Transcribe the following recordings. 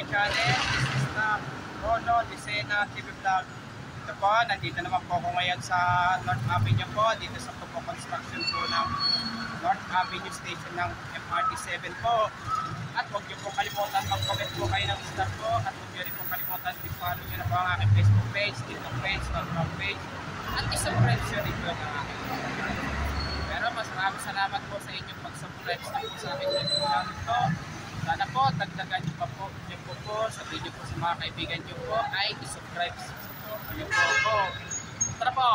channel. This is na Rono Lucena TV Vlog. Ito po, nandito naman po ako ngayon sa North Avenue po, dito sa construction po ng North Avenue Station ng MRT7 po. At huwag niyo po kalimutan mag-comment po kayo ng star po, at huwag niyo rin po kalimutan i-follow niyo na po ang aking Facebook page, TikTok page, North page, at isubscribe niyo rin po ng aking channel. Pero mas maraming salamat po sa inyong pag-subscribe na po sa aking YouTube channel po. Sana po, dagdagan niyo pa po niyo po, sabihin niyo po sa mga kaibigan niyo po ay isubscribe niyo po. Tara po!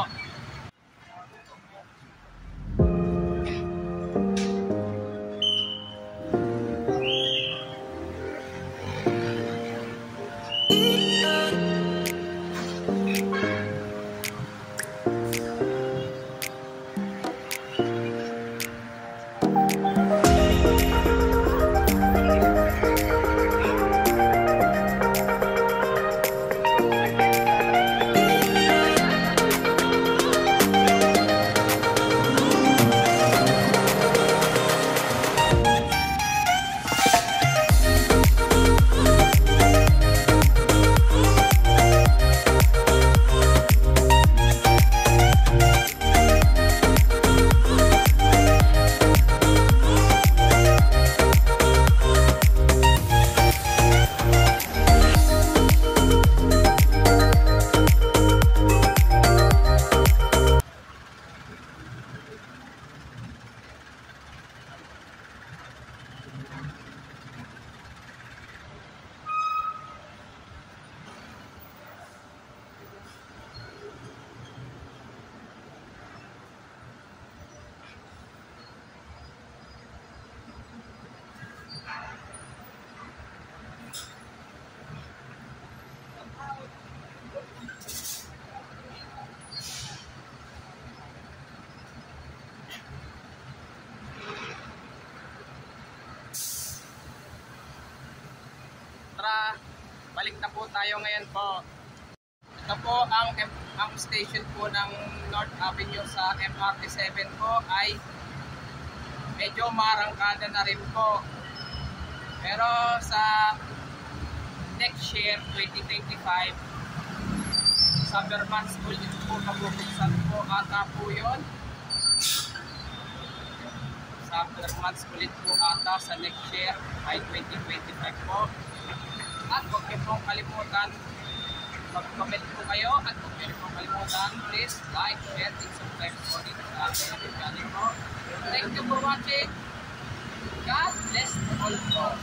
Tara, balik na po tayo ngayon po. Ito po ang station po ng North Avenue sa MRT7 po ay medyo marangkada na rin po. Pero sa next year, 2025, summer months ulit po mabubuksan po ata po yun. Summer months ulit po ata sa next year ay 2025 po. At huwag niyo pong kalimutan mag-comment po kayo, at huwag niyo pong kalimutan please like, share, and subscribe po dito sa aking channel po. Thank you for watching. God bless all po.